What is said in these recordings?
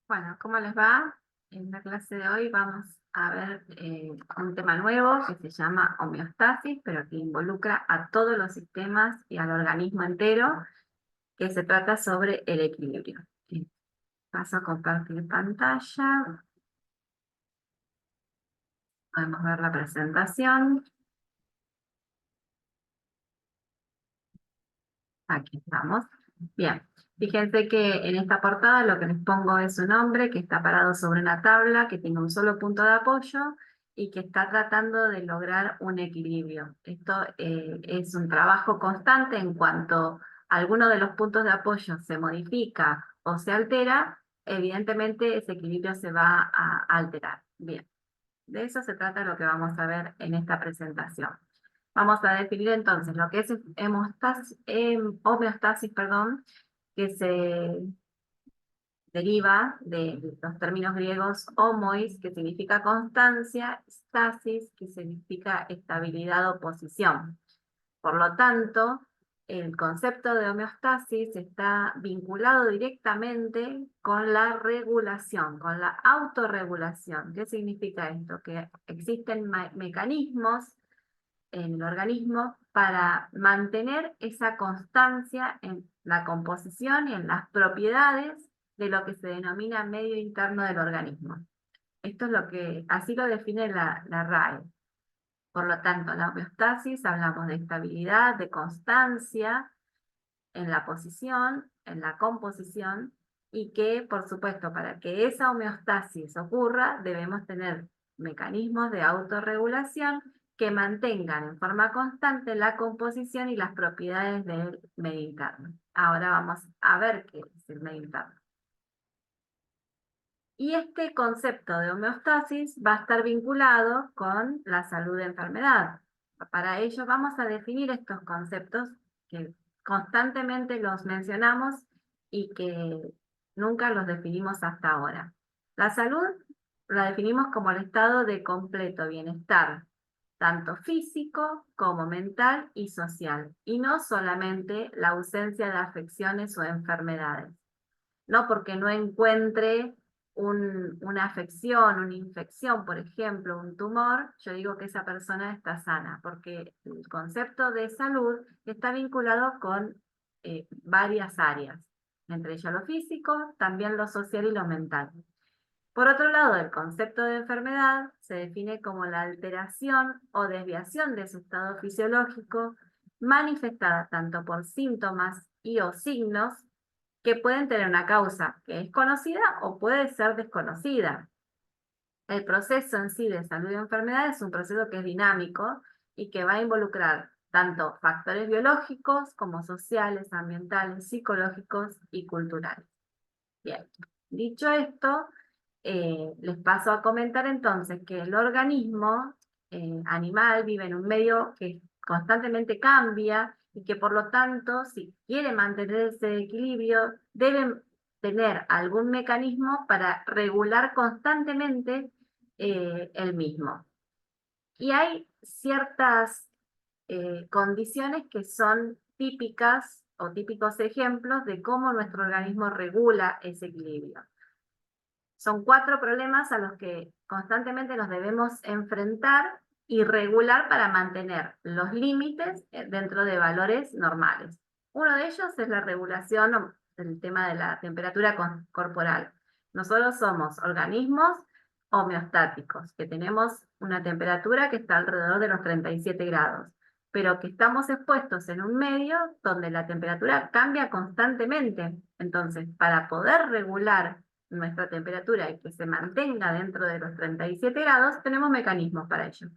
Bueno, ¿cómo les va? En la clase de hoy vamos a ver un tema nuevo que se llama homeostasis, pero que involucra a todos los sistemas y al organismo entero, que se trata sobre el equilibrio. Paso a compartir pantalla, podemos ver la presentación. Aquí estamos. Bien, fíjense que en esta portada lo que les pongo es un hombre que está parado sobre una tabla, que tiene un solo punto de apoyo y que está tratando de lograr un equilibrio. Esto es un trabajo constante en cuanto alguno de los puntos de apoyo se modifica o se altera, evidentemente ese equilibrio se va a alterar. Bien, de eso se trata lo que vamos a ver en esta presentación. Vamos a definir entonces lo que es homeostasis, perdón, que se deriva de los términos griegos homois, que significa constancia, stasis, que significa estabilidad o posición. Por lo tanto, el concepto de homeostasis está vinculado directamente con la regulación, con la autorregulación. ¿Qué significa esto? Que existen mecanismos en el organismo para mantener esa constancia en la composición y en las propiedades de lo que se denomina medio interno del organismo. Esto es lo que, así lo define la RAE. Por lo tanto, la homeostasis hablamos de estabilidad, de constancia en la posición, en la composición, y que, por supuesto, para que esa homeostasis ocurra, debemos tener mecanismos de autorregulación que mantengan en forma constante la composición y las propiedades del medio interno. Ahora vamos a ver qué es el medio interno. Y este concepto de homeostasis va a estar vinculado con la salud de enfermedad. Para ello vamos a definir estos conceptos que constantemente los mencionamos y que nunca los definimos hasta ahora. La salud la definimos como el estado de completo bienestar, tanto físico como mental y social, y no solamente la ausencia de afecciones o enfermedades. No porque no encuentre una afección, una infección, por ejemplo, un tumor, yo digo que esa persona está sana, porque el concepto de salud está vinculado con varias áreas, entre ellas lo físico, también lo social y lo mental. Por otro lado, el concepto de enfermedad se define como la alteración o desviación de su estado fisiológico manifestada tanto por síntomas y o signos que pueden tener una causa que es conocida o puede ser desconocida. El proceso en sí de salud y enfermedad es un proceso que es dinámico y que va a involucrar tanto factores biológicos como sociales, ambientales, psicológicos y culturales. Bien, dicho esto, les paso a comentar entonces que el organismo animal vive en un medio que constantemente cambia y que por lo tanto, si quiere mantener ese equilibrio, debe tener algún mecanismo para regular constantemente el mismo. Y hay ciertas condiciones que son típicas o típicos ejemplos de cómo nuestro organismo regula ese equilibrio. Son 4 problemas a los que constantemente nos debemos enfrentar y regular para mantener los límites dentro de valores normales. Uno de ellos es la regulación del tema de la temperatura corporal. Nosotros somos organismos homeostáticos, que tenemos una temperatura que está alrededor de los 37 grados, pero que estamos expuestos en un medio donde la temperatura cambia constantemente. Entonces, para poder regular nuestra temperatura y que se mantenga dentro de los 37 grados, tenemos mecanismos para ello.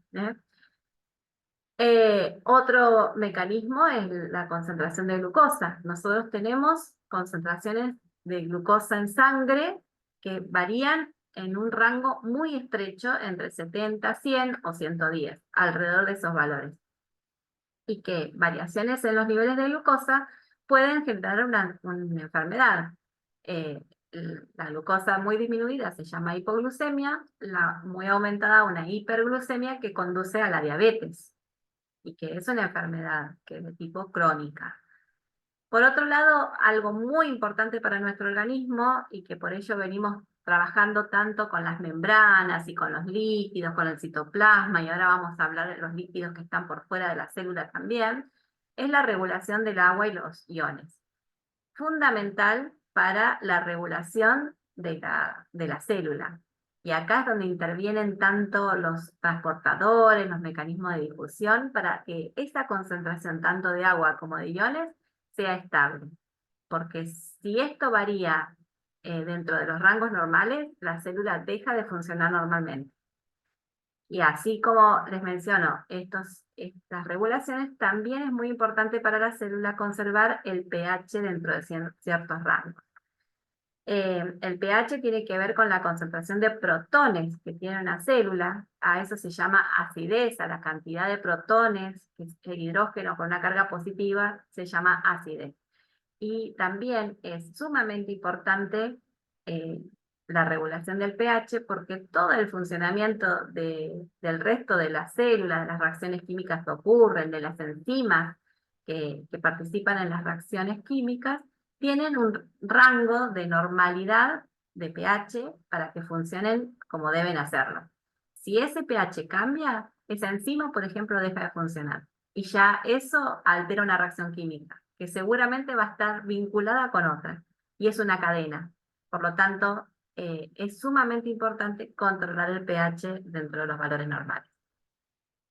Otro mecanismo es la concentración de glucosa. Nosotros tenemos concentraciones de glucosa en sangre que varían en un rango muy estrecho entre 70, 100 o 110, alrededor de esos valores. Y que variaciones en los niveles de glucosa pueden generar una enfermedad. Eh, la glucosa muy disminuida se llama hipoglucemia, la muy aumentada una hiperglucemia que conduce a la diabetes y que es una enfermedad que es de tipo crónica. Por otro lado, algo muy importante para nuestro organismo y que por ello venimos trabajando tanto con las membranas y con los líquidos, con el citoplasma, y ahora vamos a hablar de los líquidos que están por fuera de la célula también, es la regulación del agua y los iones. Fundamental para la regulación de la célula. Y acá es donde intervienen tanto los transportadores, los mecanismos de difusión, para que esa concentración tanto de agua como de iones sea estable. Porque si esto varía dentro de los rangos normales, la célula deja de funcionar normalmente. Y así como les menciono, estas regulaciones, también es muy importante para la célula conservar el pH dentro de ciertos rangos. El pH tiene que ver con la concentración de protones que tiene una célula, a eso se llama acidez, a la cantidad de protones, que es el hidrógeno con una carga positiva, se llama acidez. Y también es sumamente importante eh, la regulación del pH, porque todo el funcionamiento del resto de las células, de las reacciones químicas que ocurren, de las enzimas que participan en las reacciones químicas, tienen un rango de normalidad de pH para que funcionen como deben hacerlo. Si ese pH cambia, esa enzima, por ejemplo, deja de funcionar. Y ya eso altera una reacción química, que seguramente va a estar vinculada con otra. Y es una cadena. Por lo tanto, es sumamente importante controlar el pH dentro de los valores normales.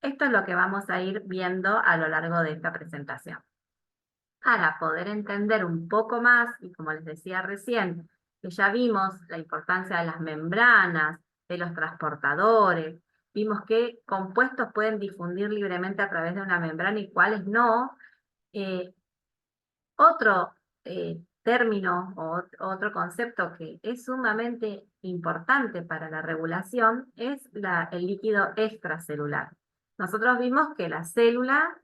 Esto es lo que vamos a ir viendo a lo largo de esta presentación. Para poder entender un poco más, y como les decía recién, que ya vimos la importancia de las membranas, de los transportadores, vimos qué compuestos pueden difundir libremente a través de una membrana y cuáles no. Otro término o otro concepto que es sumamente importante para la regulación es el líquido extracelular. Nosotros vimos que la célula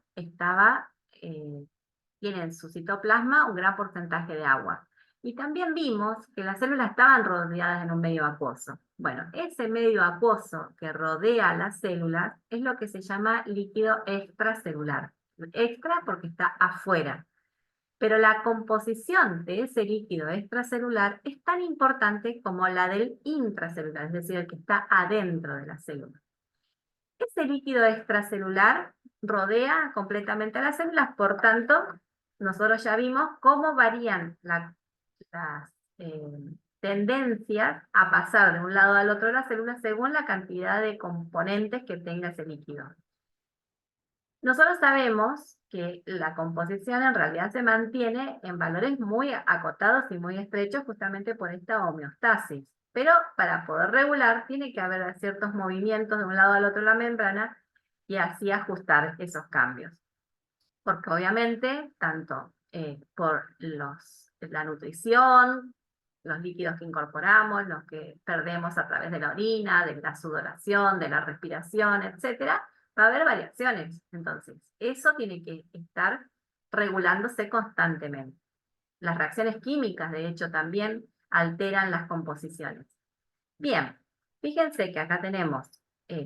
tiene en su citoplasma un gran porcentaje de agua. Y también vimos que las células estaban rodeadas en un medio acuoso. Bueno, ese medio acuoso que rodea las células es lo que se llama líquido extracelular. Extra porque está afuera. Pero la composición de ese líquido extracelular es tan importante como la del intracelular, es decir, el que está adentro de la célula. Ese líquido extracelular rodea completamente a las células, por tanto, nosotros ya vimos cómo varían las tendencias a pasar de un lado al otro de la célula según la cantidad de componentes que tenga ese líquido. Nosotros sabemos que la composición en realidad se mantiene en valores muy acotados y muy estrechos justamente por esta homeostasis. Pero para poder regular tiene que haber ciertos movimientos de un lado al otro de la membrana y así ajustar esos cambios. Porque obviamente, tanto por la nutrición, los líquidos que incorporamos, los que perdemos a través de la orina, de la sudoración, de la respiración, etcétera, va a haber variaciones. Entonces, eso tiene que estar regulándose constantemente. Las reacciones químicas, de hecho, también alteran las composiciones. Bien, fíjense que acá tenemos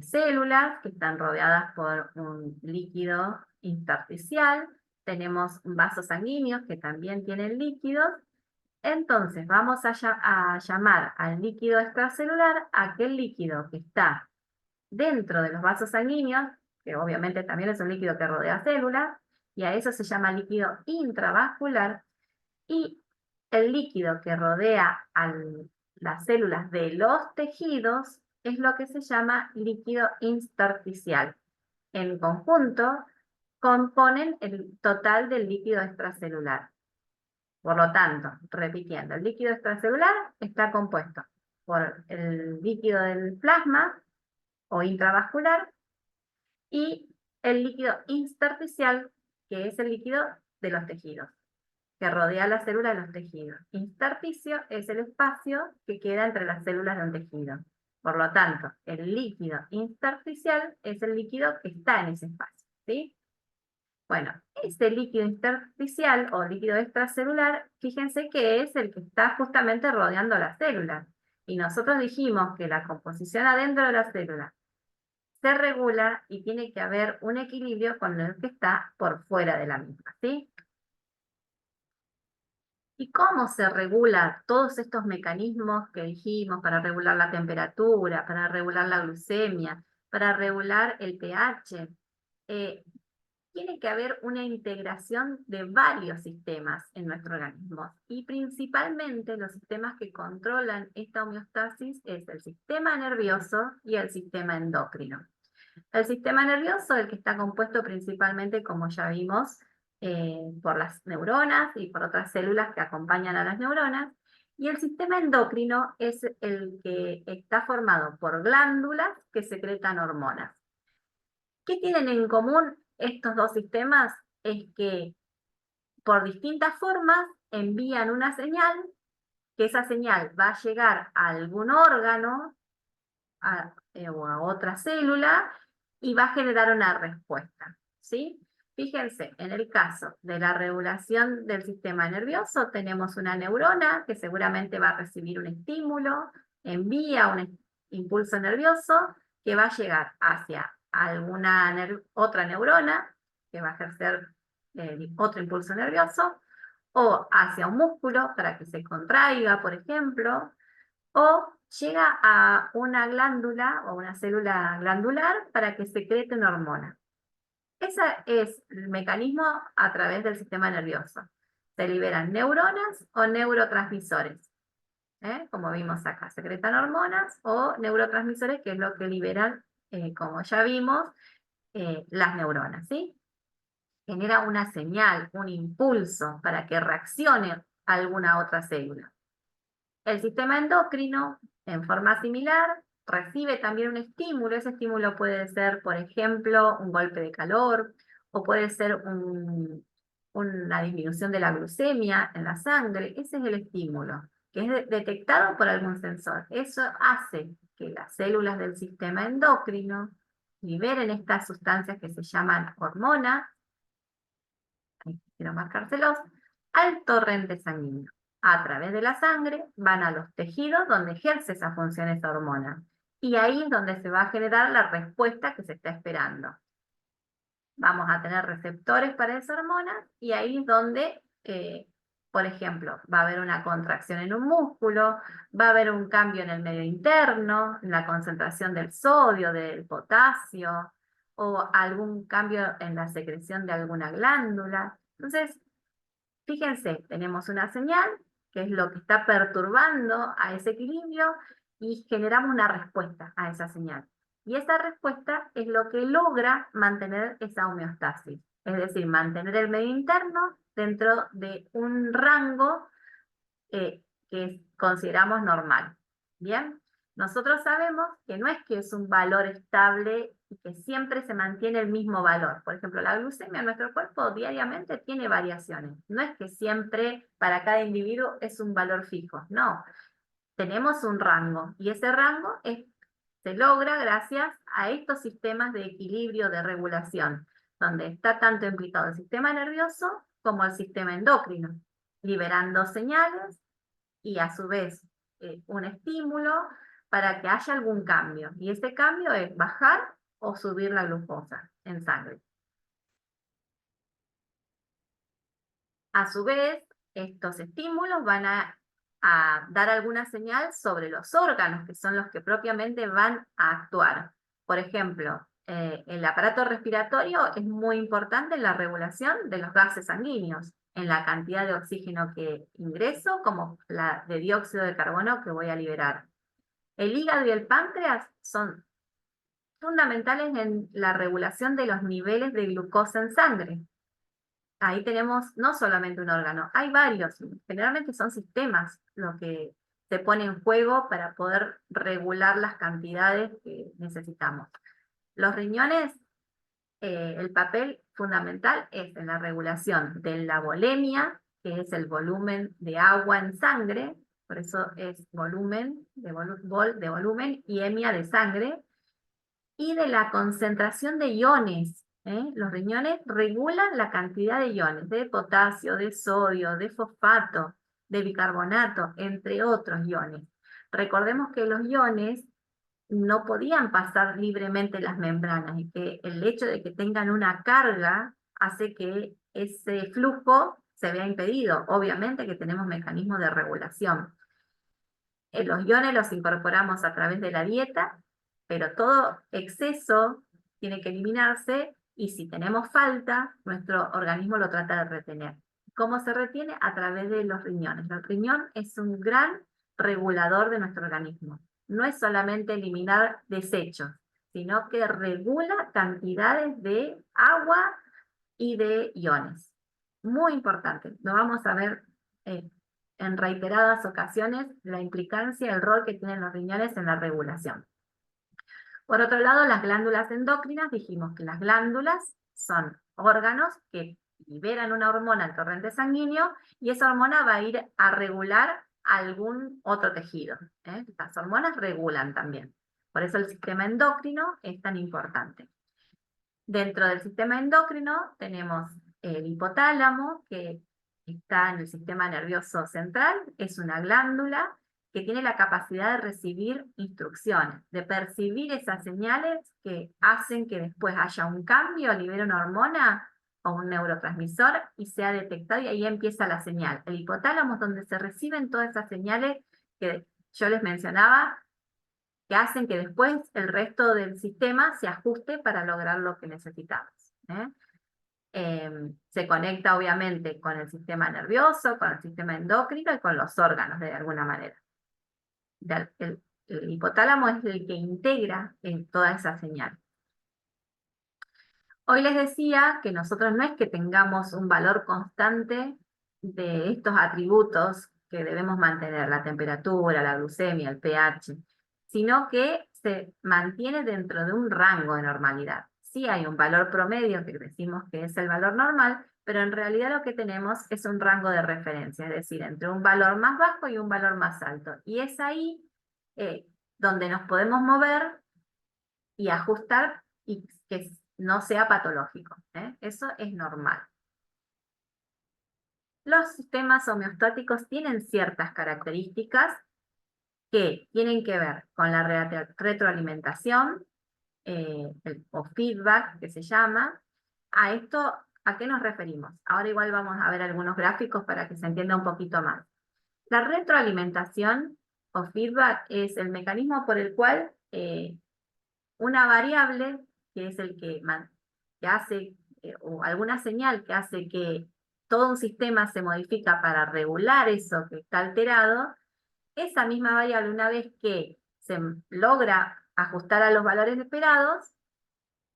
células que están rodeadas por un líquido intersticial, tenemos vasos sanguíneos que también tienen líquidos. Entonces vamos a llamar al líquido extracelular aquel líquido que está dentro de los vasos sanguíneos, que obviamente también es un líquido que rodea células, y a eso se llama líquido intravascular, y el líquido que rodea a las células de los tejidos es lo que se llama líquido intersticial. En conjunto, componen el total del líquido extracelular. Por lo tanto, repitiendo, el líquido extracelular está compuesto por el líquido del plasma o intravascular y el líquido intersticial, que es el líquido de los tejidos, que rodea la célula de los tejidos. Intersticio es el espacio que queda entre las células de un tejido. Por lo tanto, el líquido intersticial es el líquido que está en ese espacio, ¿sí? Bueno, este líquido intersticial o líquido extracelular, fíjense que es el que está justamente rodeando la célula. Y nosotros dijimos que la composición adentro de la célula se regula y tiene que haber un equilibrio con el que está por fuera de la misma, ¿sí? ¿Y cómo se regula todos estos mecanismos que dijimos para regular la temperatura, para regular la glucemia, para regular el pH? Tiene que haber una integración de varios sistemas en nuestro organismo. Y principalmente los sistemas que controlan esta homeostasis es el sistema nervioso y el sistema endocrino. El sistema nervioso, el que está compuesto principalmente, como ya vimos, por las neuronas y por otras células que acompañan a las neuronas, y el sistema endocrino es el que está formado por glándulas que secretan hormonas. ¿Qué tienen en común estos dos sistemas? Es que por distintas formas envían una señal, que esa señal va a llegar a algún órgano o a otra célula y va a generar una respuesta, ¿sí? Fíjense, en el caso de la regulación del sistema nervioso, tenemos una neurona que seguramente va a recibir un estímulo, envía un impulso nervioso que va a llegar hacia alguna otra neurona que va a ejercer otro impulso nervioso, o hacia un músculo para que se contraiga, por ejemplo, o llega a una glándula o una célula glandular para que secrete una hormona. Ese es el mecanismo a través del sistema nervioso. Se liberan neuronas o neurotransmisores. Como vimos acá, secretan hormonas o neurotransmisores, que es lo que liberan, como ya vimos, las neuronas, ¿sí? Genera una señal, un impulso para que reaccione alguna otra célula. El sistema endocrino, en forma similar, recibe también un estímulo. Ese estímulo puede ser, por ejemplo, un golpe de calor, o puede ser una disminución de la glucemia en la sangre. Ese es el estímulo, que es detectado por algún sensor. Eso hace que las células del sistema endocrino liberen estas sustancias que se llaman hormonas, quiero marcárselos, al torrente sanguíneo. A través de la sangre van a los tejidos donde ejerce esa función esa hormona. Y ahí es donde se va a generar la respuesta que se está esperando. Vamos a tener receptores para esa hormona y ahí es donde, por ejemplo, va a haber una contracción en un músculo, va a haber un cambio en el medio interno, en la concentración del sodio, del potasio, o algún cambio en la secreción de alguna glándula. Entonces, fíjense, tenemos una señal, que es lo que está perturbando a ese equilibrio, y generamos una respuesta a esa señal. Y esa respuesta es lo que logra mantener esa homeostasis, es decir, mantener el medio interno dentro de un rango que consideramos normal. ¿Bien? Nosotros sabemos que no es que es un valor estable y que siempre se mantiene el mismo valor. Por ejemplo, la glucemia en nuestro cuerpo diariamente tiene variaciones. No es que siempre para cada individuo es un valor fijo. No, tenemos un rango y ese rango se logra gracias a estos sistemas de equilibrio, de regulación, donde está tanto implicado el sistema nervioso como el sistema endocrino, liberando señales y a su vez un estímulo para que haya algún cambio. Y ese cambio es bajar o subir la glucosa en sangre. A su vez, estos estímulos van a dar alguna señal sobre los órganos, que son los que propiamente van a actuar. Por ejemplo, el aparato respiratorio es muy importante en la regulación de los gases sanguíneos, en la cantidad de oxígeno que ingreso, como la de dióxido de carbono que voy a liberar. El hígado y el páncreas son fundamentales en la regulación de los niveles de glucosa en sangre. Ahí tenemos no solamente un órgano, hay varios, generalmente son sistemas lo que se pone en juego para poder regular las cantidades que necesitamos. Los riñones, el papel fundamental es en la regulación de la volemia, que es el volumen de agua en sangre, por eso es volumen, de volumen, y hemia de sangre, y de la concentración de iones. Los riñones regulan la cantidad de iones, de potasio, de sodio, de fosfato, de bicarbonato, entre otros iones. Recordemos que los iones no podían pasar libremente las membranas y que el hecho de que tengan una carga hace que ese flujo se vea impedido. Obviamente que tenemos mecanismos de regulación. Los iones los incorporamos a través de la dieta, pero todo exceso tiene que eliminarse y si tenemos falta, nuestro organismo lo trata de retener. ¿Cómo se retiene? A través de los riñones. El riñón es un gran regulador de nuestro organismo. No es solamente eliminar desechos, sino que regula cantidades de agua y de iones. Muy importante. Lo vamos a ver en reiteradas ocasiones, la implicancia, el rol que tienen los riñones en la regulación. Por otro lado, las glándulas endocrinas, dijimos que las glándulas son órganos que liberan una hormona al torrente sanguíneo y esa hormona va a ir a regular algún otro tejido. Las hormonas regulan también. Por eso el sistema endocrino es tan importante. Dentro del sistema endocrino tenemos el hipotálamo, que está en el sistema nervioso central, es una glándula que tiene la capacidad de recibir instrucciones, de percibir esas señales que hacen que después haya un cambio, libere una hormona o un neurotransmisor y sea detectado y ahí empieza la señal. El hipotálamo es donde se reciben todas esas señales que yo les mencionaba, que hacen que después el resto del sistema se ajuste para lograr lo que necesitamos. Se conecta obviamente con el sistema nervioso, con el sistema endocrino y con los órganos de alguna manera. El hipotálamo es el que integra en toda esa señal. Hoy les decía que nosotros no es que tengamos un valor constante de estos atributos que debemos mantener, la temperatura, la glucemia, el pH, sino que se mantiene dentro de un rango de normalidad. Sí hay un valor promedio que decimos que es el valor normal, pero en realidad lo que tenemos es un rango de referencia, es decir, entre un valor más bajo y un valor más alto. Y es ahí donde nos podemos mover y ajustar y que no sea patológico. Eso es normal. Los sistemas homeostáticos tienen ciertas características que tienen que ver con la retroalimentación o feedback que se llama. A esto, ¿a qué nos referimos? Ahora igual vamos a ver algunos gráficos para que se entienda un poquito más. La retroalimentación o feedback es el mecanismo por el cual una variable, que es el que hace, o alguna señal que hace que todo un sistema se modifica para regular eso que está alterado, esa misma variable, una vez que se logra ajustar a los valores esperados,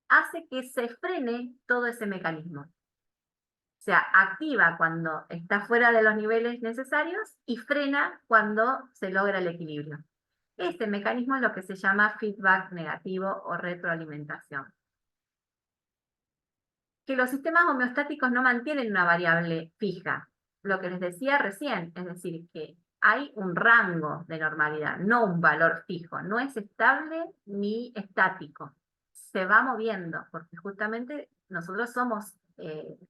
hace que se frene todo ese mecanismo. O sea, activa cuando está fuera de los niveles necesarios y frena cuando se logra el equilibrio. Este mecanismo es lo que se llama feedback negativo o retroalimentación. Que los sistemas homeostáticos no mantienen una variable fija. Lo que les decía recién, es decir, que hay un rango de normalidad, no un valor fijo. No es estable ni estático. Se va moviendo, porque justamente nosotros somos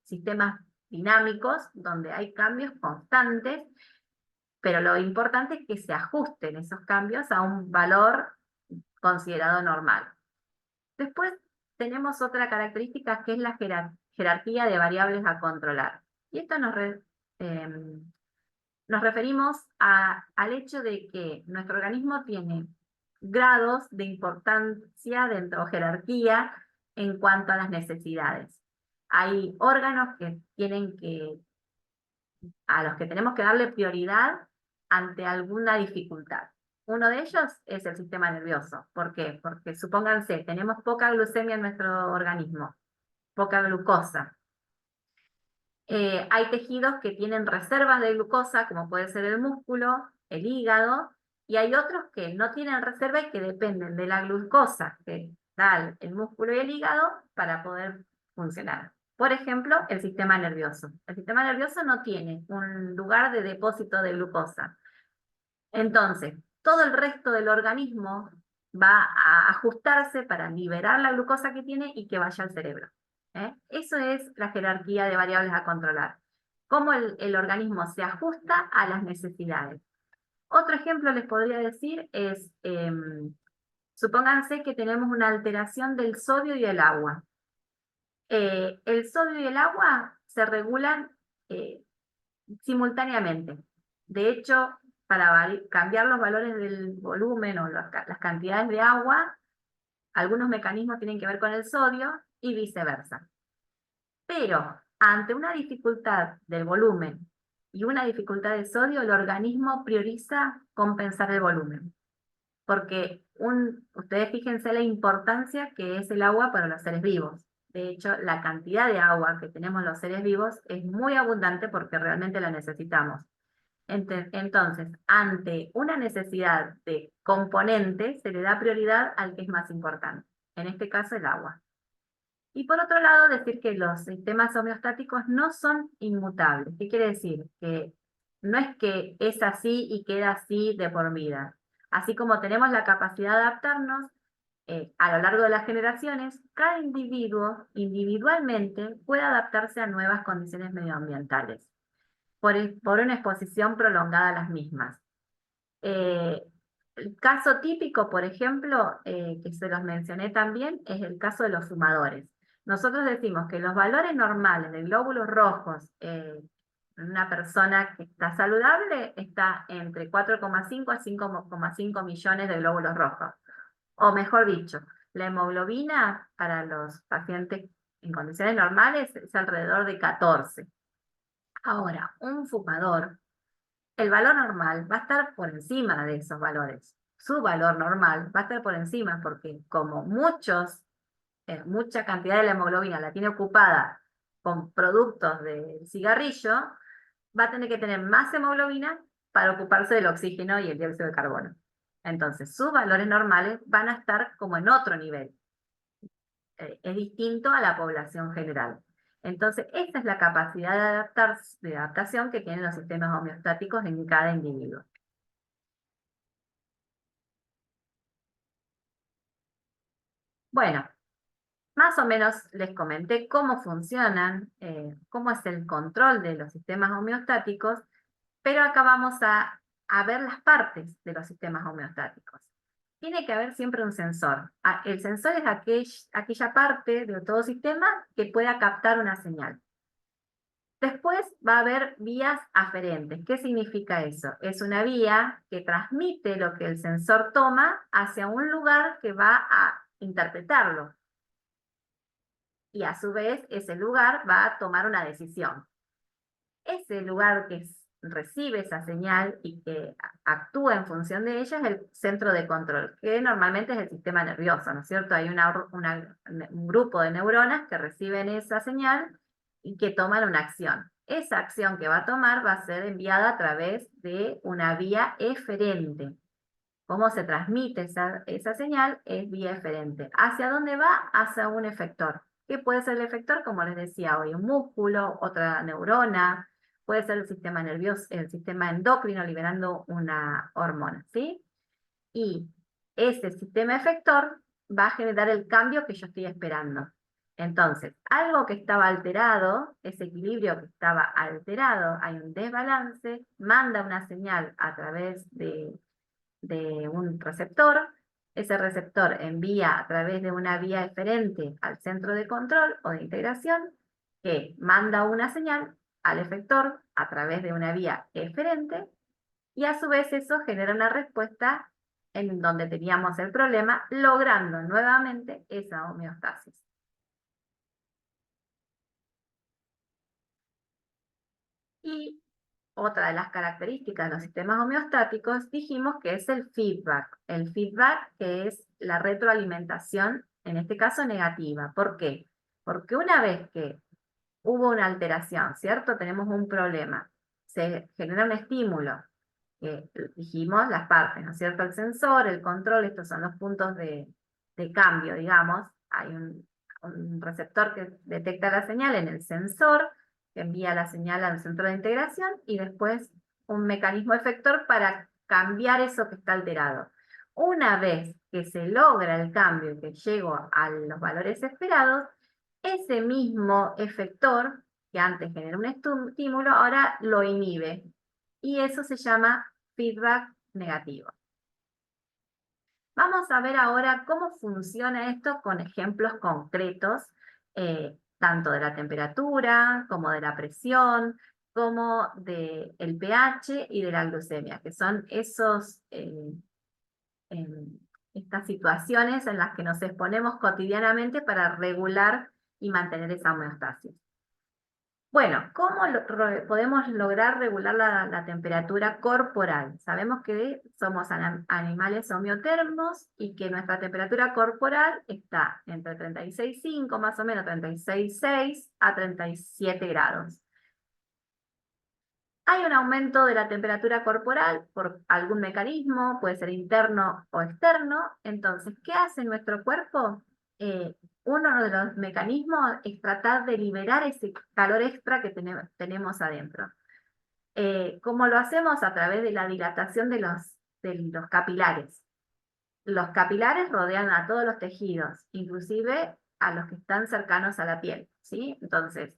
sistemas dinámicos donde hay cambios constantes, pero lo importante es que se ajusten esos cambios a un valor considerado normal. Después tenemos otra característica que es la jerarquía de variables a controlar. Y esto nos referimos al hecho de que nuestro organismo tiene grados de importancia dentro de jerarquía en cuanto a las necesidades. Hay órganos a los que tenemos que darle prioridad ante alguna dificultad. Uno de ellos es el sistema nervioso. ¿Por qué? Porque supónganse, tenemos poca glucemia en nuestro organismo, poca glucosa. Hay tejidos que tienen reservas de glucosa, como puede ser el músculo, el hígado, y hay otros que no tienen reserva y que dependen de la glucosa que da el músculo y el hígado para poder funcionar. Por ejemplo, el sistema nervioso. El sistema nervioso no tiene un lugar de depósito de glucosa. Entonces, todo el resto del organismo va a ajustarse para liberar la glucosa que tiene y que vaya al cerebro. Eso es la jerarquía de variables a controlar. Cómo el organismo se ajusta a las necesidades. Otro ejemplo les podría decir es, supónganse que tenemos una alteración del sodio y el agua. El sodio y el agua se regulan simultáneamente. De hecho, para cambiar los valores del volumen o las cantidades de agua, algunos mecanismos tienen que ver con el sodio y viceversa. Pero ante una dificultad del volumen y una dificultad de sodio, el organismo prioriza compensar el volumen. Porque ustedes fíjense la importancia que es el agua para los seres vivos. De hecho, la cantidad de agua que tenemos los seres vivos es muy abundante porque realmente la necesitamos. Entonces, ante una necesidad de componente, se le da prioridad al que es más importante. En este caso, el agua. Y por otro lado, decir que los sistemas homeostáticos no son inmutables. ¿Qué quiere decir? Que no es que es así y queda así de por vida. Así como tenemos la capacidad de adaptarnos a lo largo de las generaciones, cada individuo individualmente puede adaptarse a nuevas condiciones medioambientales por una exposición prolongada a las mismas. El caso típico, por ejemplo, que se los mencioné también, es el caso de los fumadores. Nosotros decimos que los valores normales de glóbulos rojos en una persona que está saludable está entre 4,5 a 5,5 millones de glóbulos rojos. O mejor dicho, la hemoglobina para los pacientes en condiciones normales es alrededor de 14. Ahora, un fumador, el valor normal va a estar por encima de esos valores. Su valor normal va a estar por encima porque como mucha cantidad de la hemoglobina la tiene ocupada con productos del cigarrillo, va a tener que tener más hemoglobina para ocuparse del oxígeno y el dióxido de carbono. Entonces, sus valores normales van a estar como en otro nivel. Es distinto a la población general. Entonces, esa es la capacidad de adaptación que tienen los sistemas homeostáticos en cada individuo. Bueno, más o menos les comenté cómo funcionan, cómo es el control de los sistemas homeostáticos, pero acá vamos a ver las partes de los sistemas homeostáticos. Tiene que haber siempre un sensor. El sensor es aquella parte de todo sistema que pueda captar una señal. Después va a haber vías aferentes. ¿Qué significa eso? Es una vía que transmite lo que el sensor toma hacia un lugar que va a interpretarlo. Y a su vez, ese lugar va a tomar una decisión. Ese lugar que recibe esa señal y que actúa en función de ella es el centro de control, que normalmente es el sistema nervioso, ¿no es cierto? Hay un grupo de neuronas que reciben esa señal y que toman una acción. Esa acción que va a tomar va a ser enviada a través de una vía eferente. ¿Cómo se transmite esa señal? Es vía eferente. ¿Hacia dónde va? Hacia un efector. ¿Qué puede ser el efector? Como les decía hoy, un músculo, otra neurona, puede ser el sistema nervioso, el sistema endocrino liberando una hormona, ¿sí? Y ese sistema efector va a generar el cambio que yo estoy esperando. Entonces, algo que estaba alterado, ese equilibrio que estaba alterado, hay un desbalance, manda una señal a través de un receptor. Ese receptor envía a través de una vía eferente al centro de control o de integración, que manda una señal al efector a través de una vía eferente, y a su vez eso genera una respuesta en donde teníamos el problema, logrando nuevamente esa homeostasis. Y otra de las características de los sistemas homeostáticos dijimos que es el feedback. El feedback que es la retroalimentación, en este caso negativa. ¿Por qué? Porque una vez que hubo una alteración, ¿cierto? Tenemos un problema. Se genera un estímulo. Dijimos las partes, ¿no es cierto? El sensor, el control, estos son los puntos de cambio, digamos. Hay un receptor que detecta la señal en el sensor, que envía la señal al centro de integración, y después un mecanismo efector para cambiar eso que está alterado. Una vez que se logra el cambio y que llego a los valores esperados, ese mismo efector, que antes generó un estímulo, ahora lo inhibe. Y eso se llama feedback negativo. Vamos a ver ahora cómo funciona esto con ejemplos concretos, tanto de la temperatura como de la presión, como del pH y de la glucemia, que son estas situaciones en las que nos exponemos cotidianamente para regular y mantener esa homeostasis. Bueno, ¿cómo podemos lograr regular la temperatura corporal? Sabemos que somos animales homeotermos y que nuestra temperatura corporal está entre 36,5 más o menos, 36,6 a 37 grados. Hay un aumento de la temperatura corporal por algún mecanismo, puede ser interno o externo. Entonces, ¿qué hace nuestro cuerpo? Uno de los mecanismos es tratar de liberar ese calor extra que tenemos adentro. ¿Cómo lo hacemos? A través de la dilatación de los capilares. Los capilares rodean a todos los tejidos, inclusive a los que están cercanos a la piel, ¿sí? Entonces,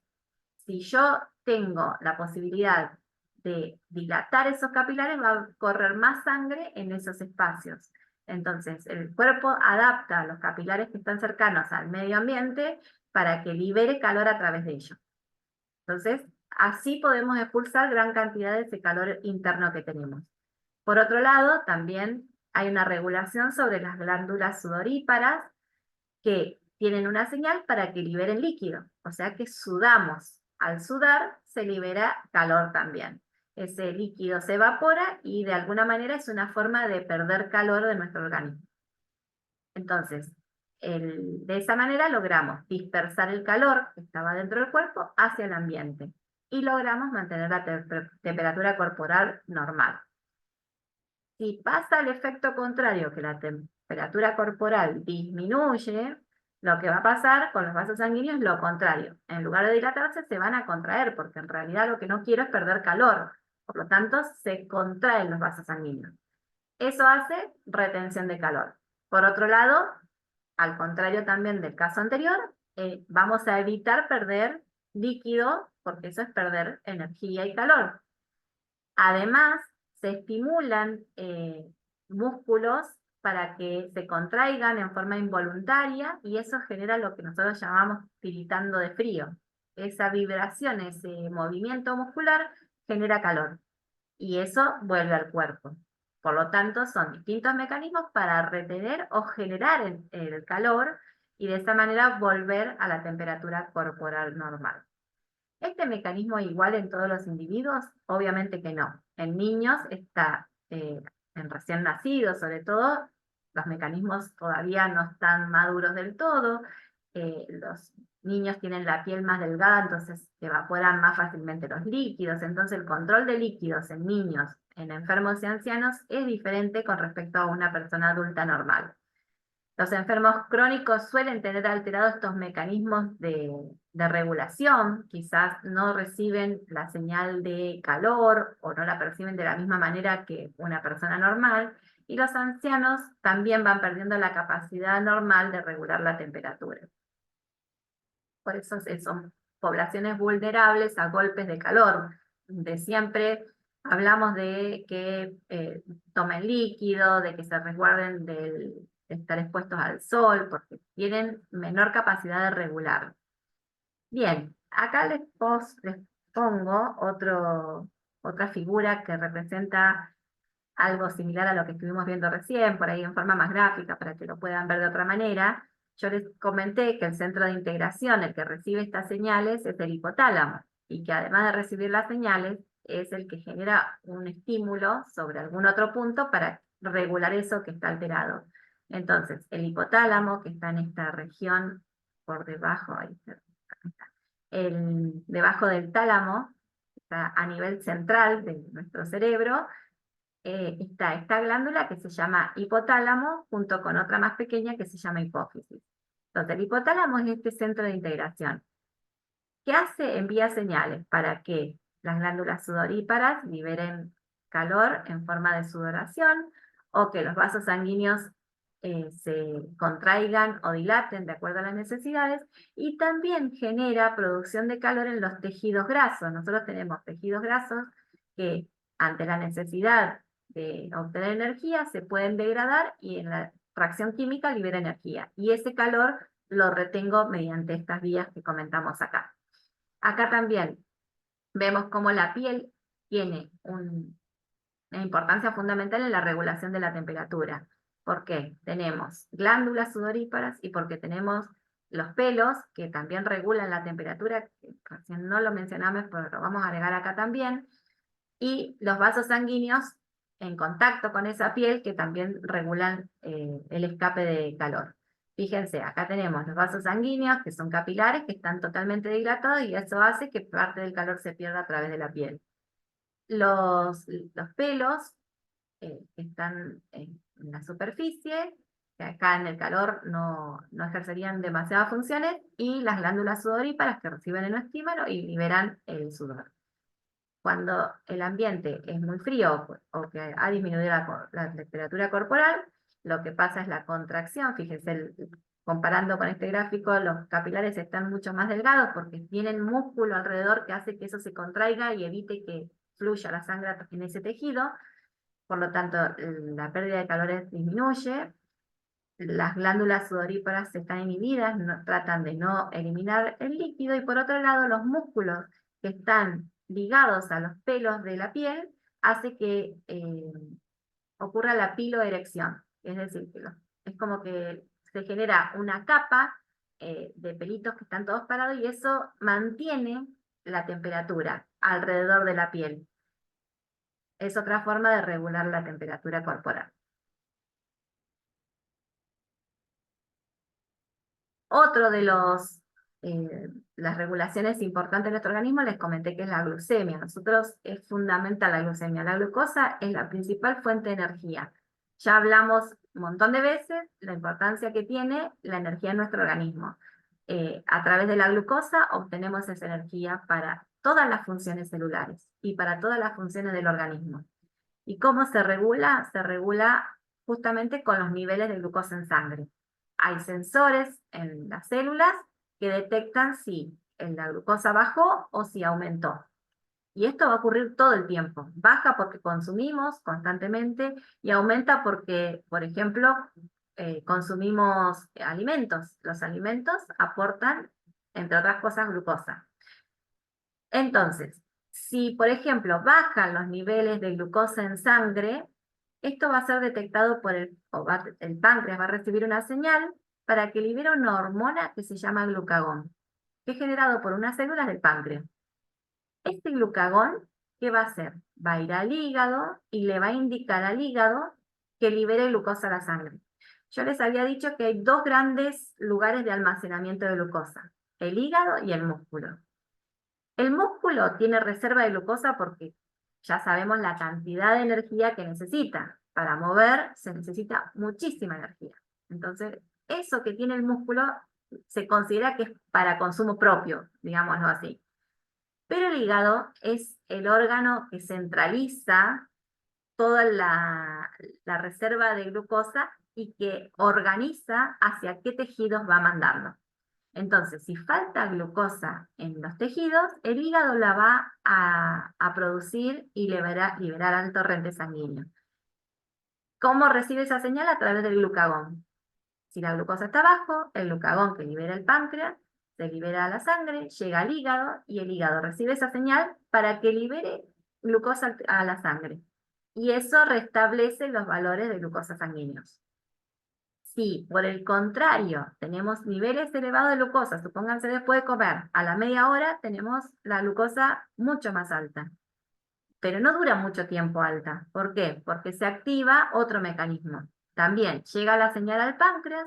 si yo tengo la posibilidad de dilatar esos capilares, va a correr más sangre en esos espacios. Entonces, el cuerpo adapta los capilares que están cercanos al medio ambiente para que libere calor a través de ellos. Entonces, así podemos expulsar gran cantidad de ese calor interno que tenemos. Por otro lado, también hay una regulación sobre las glándulas sudoríparas que tienen una señal para que liberen líquido, o sea que sudamos. Al sudar se libera calor también. Ese líquido se evapora y de alguna manera es una forma de perder calor de nuestro organismo. Entonces, de esa manera logramos dispersar el calor que estaba dentro del cuerpo hacia el ambiente y logramos mantener la temperatura corporal normal. Si pasa el efecto contrario, que la temperatura corporal disminuye, lo que va a pasar con los vasos sanguíneos es lo contrario. En lugar de dilatarse, se van a contraer, porque en realidad lo que no quiero es perder calor. Por lo tanto, se contraen los vasos sanguíneos. Eso hace retención de calor. Por otro lado, al contrario también del caso anterior, vamos a evitar perder líquido, porque eso es perder energía y calor. Además, se estimulan músculos para que se contraigan en forma involuntaria y eso genera lo que nosotros llamamos tiritando de frío. Esa vibración, ese movimiento muscular genera calor y eso vuelve al cuerpo. Por lo tanto, son distintos mecanismos para retener o generar el calor y de esa manera volver a la temperatura corporal normal. ¿Este mecanismo es igual en todos los individuos? Obviamente que no. En niños está, en recién nacidos sobre todo, los mecanismos todavía no están maduros del todo, los niños tienen la piel más delgada, entonces se evaporan más fácilmente los líquidos, entonces el control de líquidos en niños, en enfermos y ancianos es diferente con respecto a una persona adulta normal. Los enfermos crónicos suelen tener alterados estos mecanismos de regulación, quizás no reciben la señal de calor o no la perciben de la misma manera que una persona normal, y los ancianos también van perdiendo la capacidad normal de regular la temperatura. Por eso son poblaciones vulnerables a golpes de calor, de siempre hablamos de que tomen líquido, de que se resguarden de estar expuestos al sol, porque tienen menor capacidad de regular. Bien, acá les pongo otra figura que representa algo similar a lo que estuvimos viendo recién, por ahí en forma más gráfica, para que lo puedan ver de otra manera. Yo les comenté que el centro de integración, el que recibe estas señales, es el hipotálamo, y que además de recibir las señales, es el que genera un estímulo sobre algún otro punto para regular eso que está alterado. Entonces, el hipotálamo, que está en esta región por debajo, ahí está, debajo del tálamo, está a nivel central de nuestro cerebro, está esta glándula que se llama hipotálamo, junto con otra más pequeña que se llama hipófisis. Entonces, el hipotálamo es este centro de integración. ¿Qué hace? Envía señales para que las glándulas sudoríparas liberen calor en forma de sudoración, o que los vasos sanguíneos se contraigan o dilaten de acuerdo a las necesidades, y también genera producción de calor en los tejidos grasos. Nosotros tenemos tejidos grasos que ante la necesidad de obtener energía se pueden degradar y en la reacción química libera energía. Y ese calor lo retengo mediante estas vías que comentamos acá. Acá también vemos cómo la piel tiene una importancia fundamental en la regulación de la temperatura. ¿Por qué? Tenemos glándulas sudoríparas y porque tenemos los pelos, que también regulan la temperatura, que recién no lo mencionamos, pero lo vamos a agregar acá también, y los vasos sanguíneos en contacto con esa piel que también regulan el escape de calor. Fíjense, acá tenemos los vasos sanguíneos, que son capilares, que están totalmente dilatados y eso hace que parte del calor se pierda a través de la piel. Los pelos que están en la superficie, que acá en el calor no ejercerían demasiadas funciones, y las glándulas sudoríparas que reciben el estímulo y liberan el sudor. Cuando el ambiente es muy frío o que ha disminuido la temperatura corporal, lo que pasa es la contracción. Fíjense, comparando con este gráfico, los capilares están mucho más delgados porque tienen músculo alrededor que hace que eso se contraiga y evite que fluya la sangre en ese tejido. Por lo tanto, la pérdida de calor disminuye, las glándulas sudoríparas están inhibidas, tratan de no eliminar el líquido, y por otro lado, los músculos que están ligados a los pelos de la piel hace que ocurra la piloerección. Es decir, que es como que se genera una capa de pelitos que están todos parados y eso mantiene la temperatura alrededor de la piel. Es otra forma de regular la temperatura corporal. Otro de las regulaciones importantes de nuestro organismo, les comenté que es la glucemia. Nosotros es fundamental la glucemia. La glucosa es la principal fuente de energía. Ya hablamos un montón de veces la importancia que tiene la energía en nuestro organismo. A través de la glucosa obtenemos esa energía para todas las funciones celulares y para todas las funciones del organismo. ¿Y cómo se regula? Se regula justamente con los niveles de glucosa en sangre. Hay sensores en las células que detectan si la glucosa bajó o si aumentó. Y esto va a ocurrir todo el tiempo. Baja porque consumimos constantemente y aumenta porque, por ejemplo, consumimos alimentos. Los alimentos aportan, entre otras cosas, glucosa. Entonces, si por ejemplo bajan los niveles de glucosa en sangre, esto va a ser detectado por el páncreas, va a recibir una señal para que libere una hormona que se llama glucagón, que es generado por unas células del páncreas. Este glucagón, ¿qué va a hacer? Va a ir al hígado y le va a indicar al hígado que libere glucosa a la sangre. Yo les había dicho que hay dos grandes lugares de almacenamiento de glucosa, el hígado y el músculo. El músculo tiene reserva de glucosa porque ya sabemos la cantidad de energía que necesita. Para mover se necesita muchísima energía. Entonces, eso que tiene el músculo se considera que es para consumo propio, digámoslo así. Pero el hígado es el órgano que centraliza toda la reserva de glucosa y que organiza hacia qué tejidos va mandando. Entonces, si falta glucosa en los tejidos, el hígado la va a producir y liberar al torrente sanguíneo. ¿Cómo recibe esa señal? A través del glucagón. Si la glucosa está abajo, el glucagón que libera el páncreas se libera a la sangre, llega al hígado y el hígado recibe esa señal para que libere glucosa a la sangre. Y eso restablece los valores de glucosa sanguíneos. Si, por el contrario, tenemos niveles elevados de glucosa, supónganse después de comer, a la media hora tenemos la glucosa mucho más alta. Pero no dura mucho tiempo alta. ¿Por qué? Porque se activa otro mecanismo. También llega la señal al páncreas,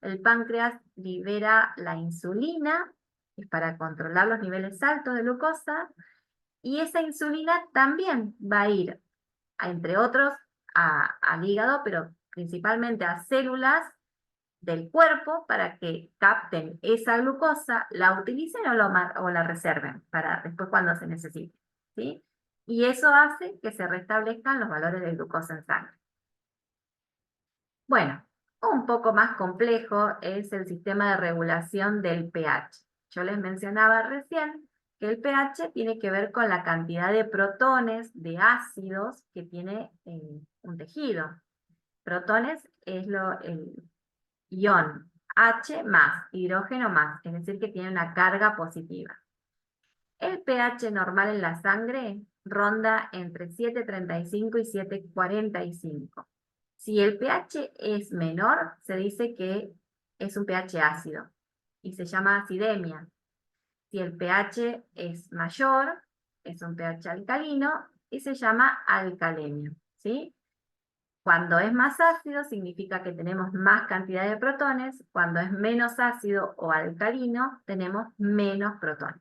el páncreas libera la insulina, que es para controlar los niveles altos de glucosa, y esa insulina también va a ir, entre otros, al hígado, pero principalmente a células del cuerpo para que capten esa glucosa, la utilicen o la reserven para después cuando se necesite, ¿sí? Y eso hace que se restablezcan los valores de glucosa en sangre. Bueno, un poco más complejo es el sistema de regulación del pH. Yo les mencionaba recién que el pH tiene que ver con la cantidad de protones, de ácidos que tiene un tejido. Protones es el ion H más, hidrógeno más, es decir, que tiene una carga positiva. El pH normal en la sangre ronda entre 7,35 y 7,45. Si el pH es menor, se dice que es un pH ácido y se llama acidemia. Si el pH es mayor, es un pH alcalino y se llama alcalemia, ¿sí? Cuando es más ácido significa que tenemos más cantidad de protones, cuando es menos ácido o alcalino tenemos menos protones.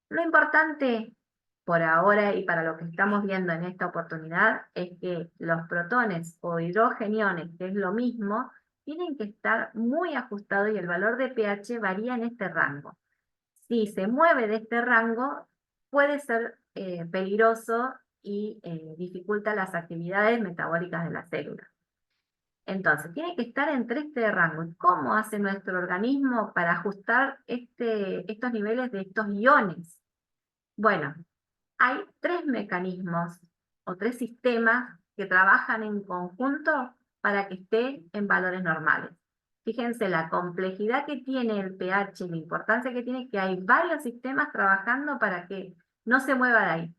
Lo importante por ahora y para lo que estamos viendo en esta oportunidad es que los protones o hidrogeniones, que es lo mismo, tienen que estar muy ajustados y el valor de pH varía en este rango. Si se mueve de este rango, puede ser peligroso y dificulta las actividades metabólicas de la célula. Entonces, tiene que estar entre este rango. ¿Cómo hace nuestro organismo para ajustar estos niveles de estos iones? Bueno, hay 3 mecanismos o 3 sistemas que trabajan en conjunto para que esté en valores normales. Fíjense la complejidad que tiene el pH, la importancia que tiene, que hay varios sistemas trabajando para que no se mueva de ahí.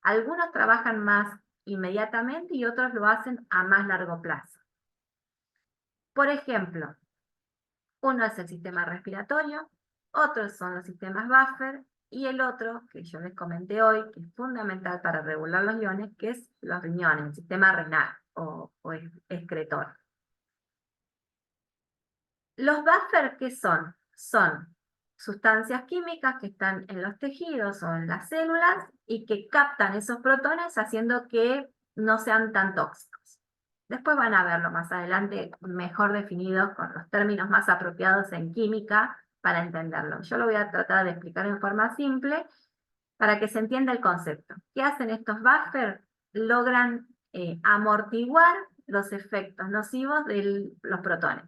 Algunos trabajan más inmediatamente y otros lo hacen a más largo plazo. Por ejemplo, uno es el sistema respiratorio, otros son los sistemas buffer, y el otro, que yo les comenté hoy, que es fundamental para regular los iones, que es los riñones, el sistema renal o excretor. Los buffer, ¿qué son? Son sustancias químicas que están en los tejidos o en las células y que captan esos protones haciendo que no sean tan tóxicos. Después van a verlo más adelante mejor definidos con los términos más apropiados en química para entenderlo. Yo lo voy a tratar de explicar en forma simple para que se entienda el concepto. ¿Qué hacen estos buffers? Logran amortiguar los efectos nocivos de los protones.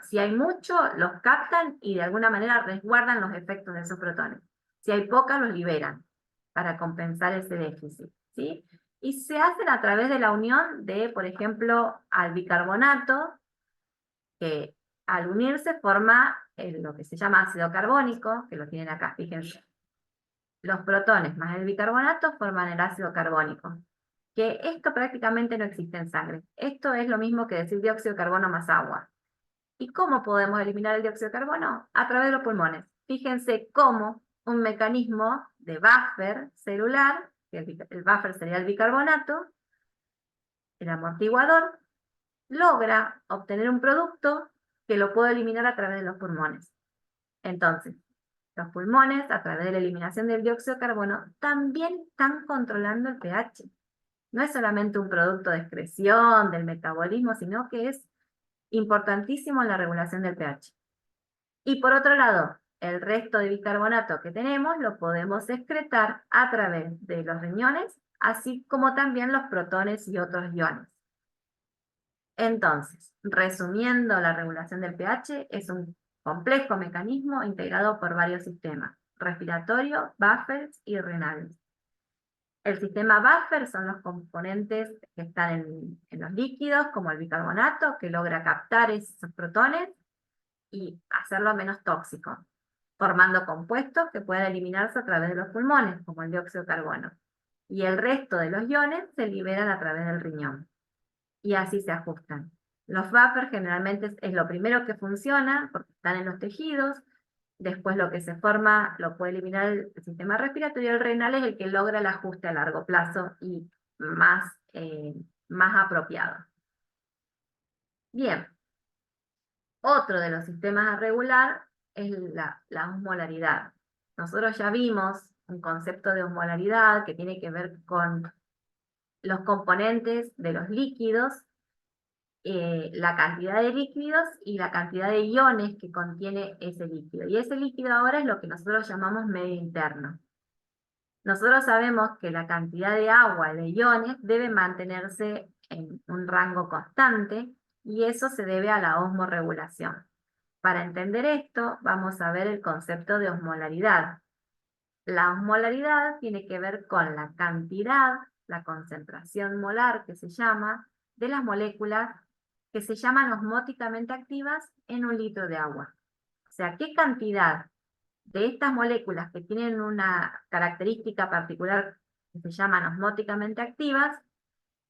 Si hay mucho, los captan y de alguna manera resguardan los efectos de esos protones. Si hay poca, los liberan para compensar ese déficit, ¿sí? Y se hacen a través de la unión de, por ejemplo, al bicarbonato, que al unirse forma lo que se llama ácido carbónico, que lo tienen acá, fíjense. Los protones más el bicarbonato forman el ácido carbónico, que esto prácticamente no existe en sangre. Esto es lo mismo que decir dióxido de carbono más agua. ¿Y cómo podemos eliminar el dióxido de carbono? A través de los pulmones. Fíjense cómo un mecanismo de buffer celular, que el buffer sería el bicarbonato, el amortiguador, logra obtener un producto que lo puedo eliminar a través de los pulmones. Entonces, los pulmones, a través de la eliminación del dióxido de carbono, también están controlando el pH. No es solamente un producto de excreción, del metabolismo, sino que es importantísimo en la regulación del pH. Y por otro lado, el resto de bicarbonato que tenemos lo podemos excretar a través de los riñones, así como también los protones y otros iones. Entonces, resumiendo, la regulación del pH es un complejo mecanismo integrado por varios sistemas: respiratorio, buffers y renales. El sistema buffer son los componentes que están en los líquidos, como el bicarbonato, que logra captar esos protones y hacerlo menos tóxico, formando compuestos que pueden eliminarse a través de los pulmones, como el dióxido de carbono. Y el resto de los iones se liberan a través del riñón. Y así se ajustan. Los buffers generalmente es lo primero que funciona, porque están en los tejidos. Después lo que se forma lo puede eliminar el sistema respiratorio. El renal es el que logra el ajuste a largo plazo y más apropiado. Bien, otro de los sistemas a regular es la osmolaridad. Nosotros ya vimos un concepto de osmolaridad que tiene que ver con los componentes de los líquidos, la cantidad de líquidos y la cantidad de iones que contiene ese líquido. Y ese líquido ahora es lo que nosotros llamamos medio interno. Nosotros sabemos que la cantidad de agua, de iones, debe mantenerse en un rango constante y eso se debe a la osmorregulación. Para entender esto, vamos a ver el concepto de osmolaridad. La osmolaridad tiene que ver con la cantidad, la concentración molar que se llama, de las moléculas que se llaman osmóticamente activas en un litro de agua. O sea, ¿qué cantidad de estas moléculas que tienen una característica particular que se llaman osmóticamente activas,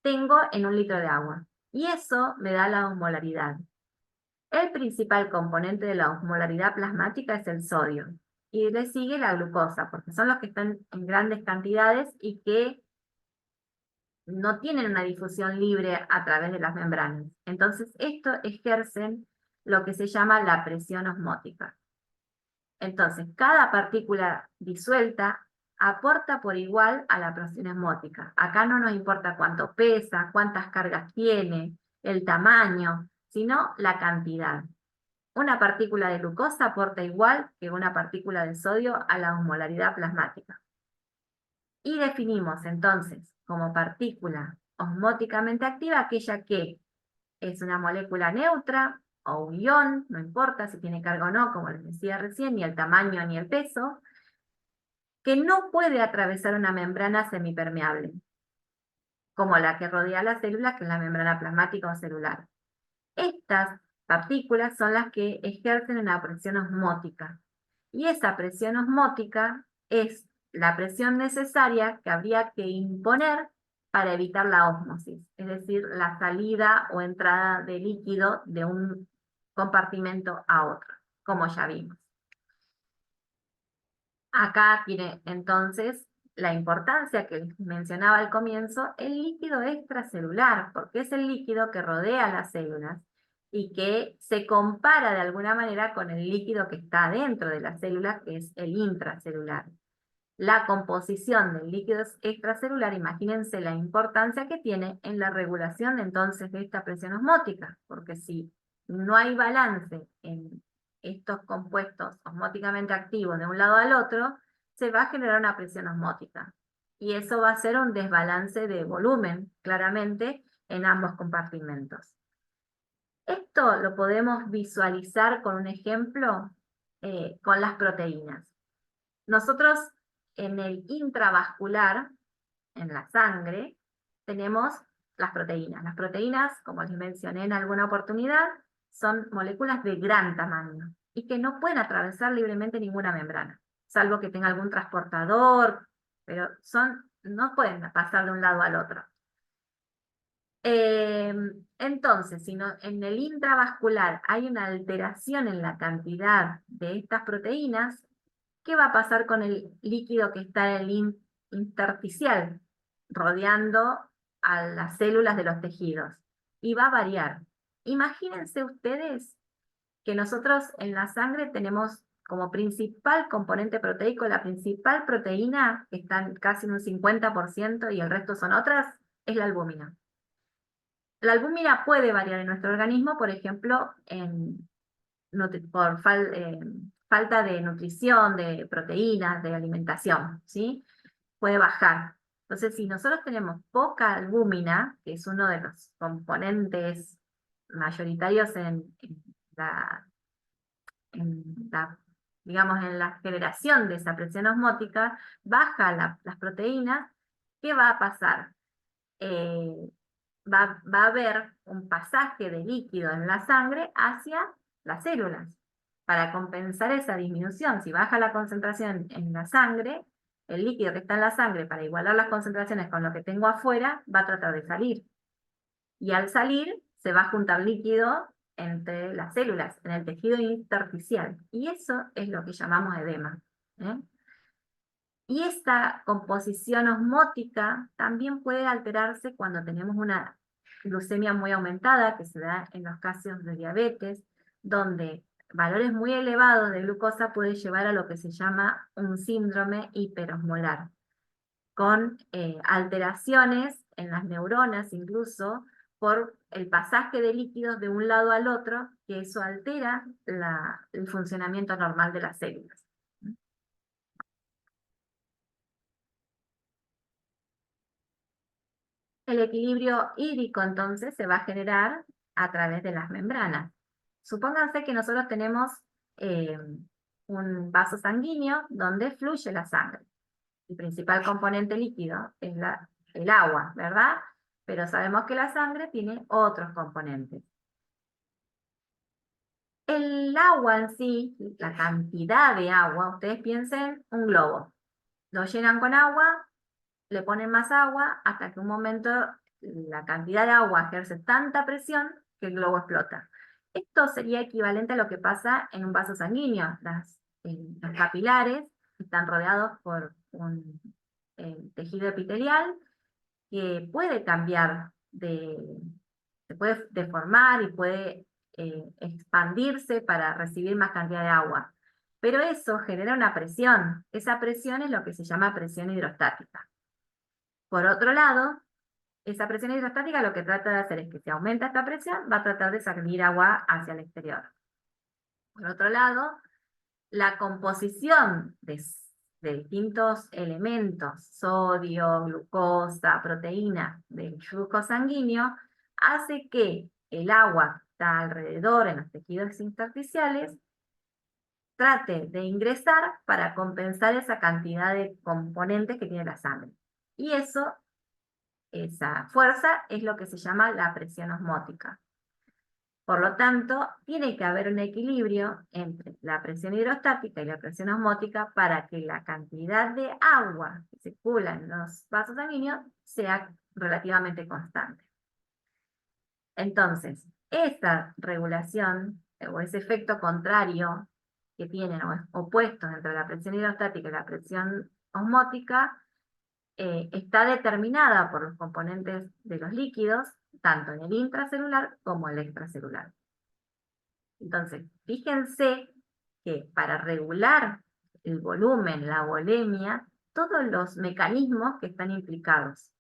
tengo en 1 litro de agua. Y eso me da la osmolaridad. El principal componente de la osmolaridad plasmática es el sodio. Y le sigue la glucosa, porque son los que están en grandes cantidades y que no tienen una difusión libre a través de las membranas. Entonces, esto ejercen lo que se llama la presión osmótica. Entonces, cada partícula disuelta aporta por igual a la presión osmótica. Acá no nos importa cuánto pesa, cuántas cargas tiene, el tamaño, sino la cantidad. Una partícula de glucosa aporta igual que una partícula de sodio a la osmolaridad plasmática. Y definimos entonces como partícula osmóticamente activa aquella que es una molécula neutra o un ion, no importa si tiene carga o no, como les decía recién, ni el tamaño ni el peso, que no puede atravesar una membrana semipermeable, como la que rodea la célula, que es la membrana plasmática o celular. Estas partículas son las que ejercen una presión osmótica. Y esa presión osmótica es la presión necesaria que habría que imponer para evitar la ósmosis, es decir, la salida o entrada de líquido de un compartimento a otro, como ya vimos. Acá tiene entonces la importancia que mencionaba al comienzo, el líquido extracelular, porque es el líquido que rodea las células y que se compara de alguna manera con el líquido que está dentro de las células, que es el intracelular. La composición del líquido extracelular, imagínense la importancia que tiene en la regulación entonces de esta presión osmótica, porque si no hay balance en estos compuestos osmóticamente activos de un lado al otro, se va a generar una presión osmótica. Y eso va a ser un desbalance de volumen, claramente, en ambos compartimentos. Esto lo podemos visualizar con un ejemplo con las proteínas. Nosotros en el intravascular, en la sangre, tenemos las proteínas. Las proteínas, como les mencioné en alguna oportunidad, son moléculas de gran tamaño y que no pueden atravesar libremente ninguna membrana, salvo que tenga algún transportador, pero no pueden pasar de un lado al otro. Entonces, si en el intravascular hay una alteración en la cantidad de estas proteínas, ¿qué va a pasar con el líquido que está en el intersticial, rodeando a las células de los tejidos? Y va a variar. Imagínense ustedes que nosotros en la sangre tenemos como principal componente proteico, la principal proteína, que está casi en un 50% y el resto son otras, es la albúmina. La albúmina puede variar en nuestro organismo, por ejemplo, por falta de nutrición, de proteínas, de alimentación, ¿sí? Puede bajar. Entonces, si nosotros tenemos poca albúmina, que es uno de los componentes mayoritarios la, digamos, en la generación de esa presión osmótica, baja las proteínas, ¿qué va a pasar? Va a haber un pasaje de líquido en la sangre hacia las células. Para compensar esa disminución, si baja la concentración en la sangre, el líquido que está en la sangre, para igualar las concentraciones con lo que tengo afuera, va a tratar de salir. Y al salir, se va a juntar líquido entre las células, en el tejido intersticial. Y eso es lo que llamamos edema. Y esta composición osmótica también puede alterarse cuando tenemos una glucemia muy aumentada, que se da en los casos de diabetes, donde valores muy elevados de glucosa puede llevar a lo que se llama un síndrome hiperosmolar, con alteraciones en las neuronas incluso, por el pasaje de líquidos de un lado al otro, que eso altera el funcionamiento normal de las células. El equilibrio hídrico entonces se va a generar a través de las membranas. Supónganse que nosotros tenemos eh, un vaso sanguíneo donde fluye la sangre. El principal componente líquido es el agua, ¿verdad? Pero sabemos que la sangre tiene otros componentes. El agua en sí, la cantidad de agua, ustedes piensen un globo. Lo llenan con agua, le ponen más agua, hasta que un momento la cantidad de agua ejerce tanta presión que el globo explota. Esto sería equivalente a lo que pasa en un vaso sanguíneo. Los capilares están rodeados por un tejido epitelial que puede cambiar se puede deformar y puede expandirse para recibir más cantidad de agua. Pero eso genera una presión. Esa presión es lo que se llama presión hidrostática. Por otro lado, esa presión hidrostática lo que trata de hacer es que si aumenta esta presión, va a tratar de salir agua hacia el exterior. Por otro lado, la composición de distintos elementos, sodio, glucosa, proteína del flujo sanguíneo, hace que el agua que está alrededor en los tejidos intersticiales trate de ingresar para compensar esa cantidad de componentes que tiene la sangre. Y esa fuerza es lo que se llama la presión osmótica. Por lo tanto, tiene que haber un equilibrio entre la presión hidrostática y la presión osmótica para que la cantidad de agua que circula en los vasos sanguíneos sea relativamente constante. Entonces, esta regulación o ese efecto contrario que tienen opuestos entre la presión hidrostática y la presión osmótica está determinada por los componentes de los líquidos, tanto en el intracelular como en el extracelular. Entonces, fíjense que para regular el volumen, la volemia, todos los mecanismos que están implicados,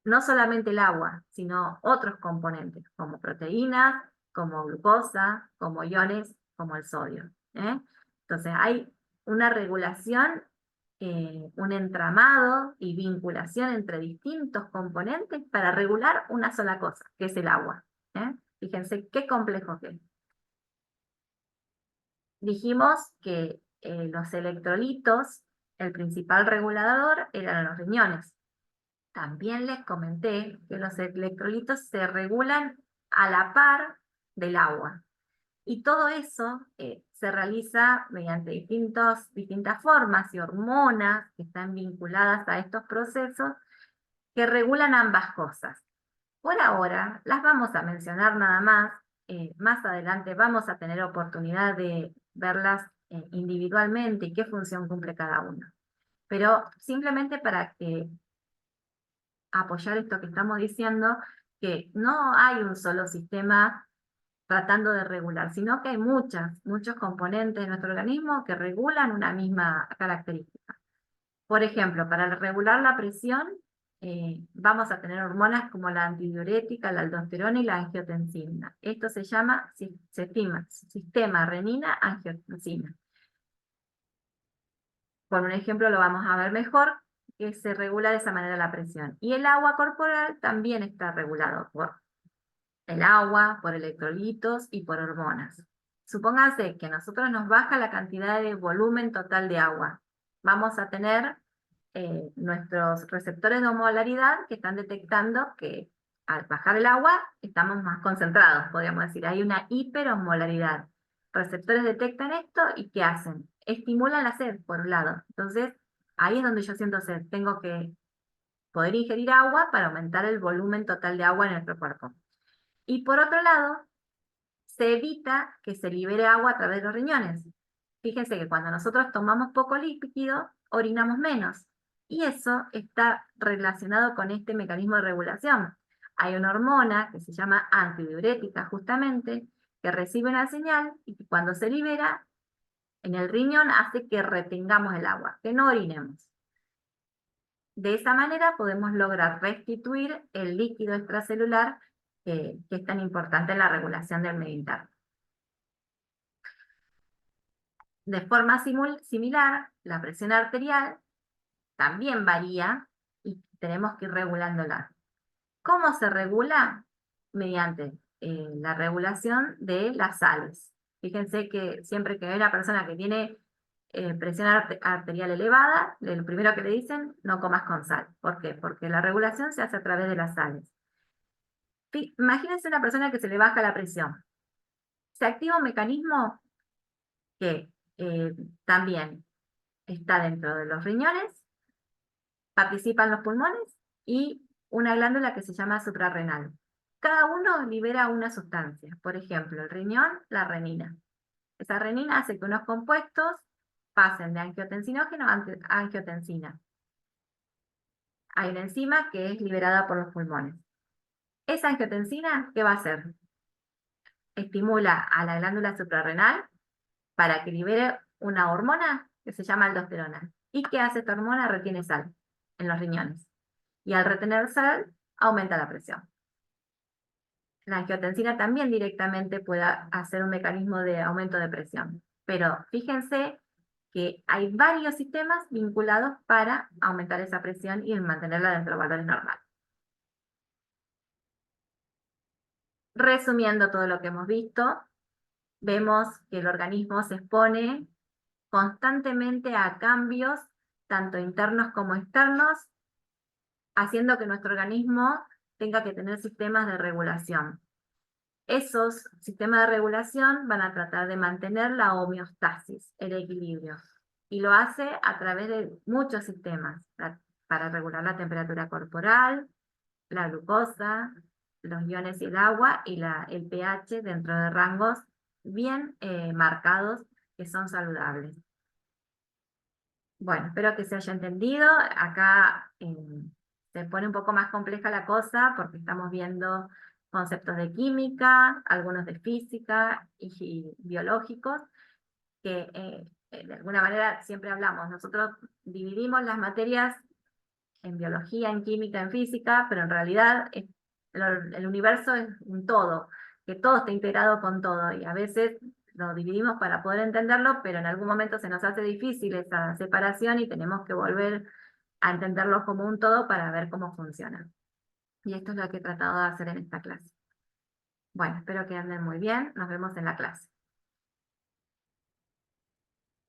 no solamente el agua, sino otros componentes, como proteínas, como glucosa, como iones, como el sodio. Entonces, hay una regulación, un entramado y vinculación entre distintos componentes para regular una sola cosa, que es el agua. Fíjense qué complejo que es. Dijimos que los electrolitos, el principal regulador eran los riñones. También les comenté que los electrolitos se regulan a la par del agua. Y todo eso se realiza mediante distintas formas y hormonas que están vinculadas a estos procesos que regulan ambas cosas. Por ahora las vamos a mencionar nada más. Más adelante vamos a tener oportunidad de verlas individualmente y qué función cumple cada una. Pero simplemente para apoyar esto que estamos diciendo, que no hay un solo sistema tratando de regular, sino que hay muchos componentes de nuestro organismo que regulan una misma característica. Por ejemplo, para regular la presión, vamos a tener hormonas como la antidiurética, la aldosterona y la angiotensina. Esto se llama sistema renina-angiotensina. Con un ejemplo lo vamos a ver mejor, que se regula de esa manera la presión. Y el agua corporal también está regulado por el agua, por electrolitos y por hormonas. Supónganse que a nosotros nos baja la cantidad de volumen total de agua. Vamos a tener nuestros receptores de osmolaridad que están detectando que al bajar el agua estamos más concentrados, podríamos decir. Hay una hiperosmolaridad. Receptores detectan esto y ¿qué hacen? Estimulan la sed, por un lado. Entonces, ahí es donde yo siento sed. Tengo que poder ingerir agua para aumentar el volumen total de agua en nuestro cuerpo. Y por otro lado, se evita que se libere agua a través de los riñones. Fíjense que cuando nosotros tomamos poco líquido, orinamos menos. Y eso está relacionado con este mecanismo de regulación. Hay una hormona que se llama antidiurética justamente, que recibe una señal y que cuando se libera en el riñón hace que retengamos el agua, que no orinemos. De esa manera podemos lograr restituir el líquido extracelular que es tan importante en la regulación del medio interno. De forma similar, la presión arterial también varía y tenemos que ir regulándola. ¿Cómo se regula? Mediante la regulación de las sales. Fíjense que siempre que hay una persona que tiene presión arterial elevada, lo primero que le dicen, no comas con sal. ¿Por qué? Porque la regulación se hace a través de las sales. Imagínense una persona que se le baja la presión. Se activa un mecanismo que también está dentro de los riñones, participan los pulmones y una glándula que se llama suprarrenal. Cada uno libera una sustancia. Por ejemplo, el riñón, la renina. Esa renina hace que unos compuestos pasen de angiotensinógeno a angiotensina. Hay una enzima que es liberada por los pulmones. Esa angiotensina, ¿qué va a hacer? Estimula a la glándula suprarrenal para que libere una hormona que se llama aldosterona. ¿Y qué hace esta hormona? Retiene sal en los riñones. Y al retener sal, aumenta la presión. La angiotensina también directamente puede hacer un mecanismo de aumento de presión. Pero fíjense que hay varios sistemas vinculados para aumentar esa presión y mantenerla dentro de valores normales. Resumiendo todo lo que hemos visto, vemos que el organismo se expone constantemente a cambios, tanto internos como externos, haciendo que nuestro organismo tenga que tener sistemas de regulación. Esos sistemas de regulación van a tratar de mantener la homeostasis, el equilibrio, y lo hace a través de muchos sistemas, para regular la temperatura corporal, la glucosa, los iones y el agua, y el pH dentro de rangos bien marcados que son saludables. Bueno, espero que se haya entendido. Acá se pone un poco más compleja la cosa porque estamos viendo conceptos de química, algunos de física y biológicos, que de alguna manera siempre hablamos. Nosotros dividimos las materias en biología, en química, en física, pero en realidad el universo es un todo, que todo está integrado con todo, y a veces lo dividimos para poder entenderlo, pero en algún momento se nos hace difícil esa separación y tenemos que volver a entenderlo como un todo para ver cómo funciona. Y esto es lo que he tratado de hacer en esta clase. Bueno, espero que anden muy bien, nos vemos en la clase.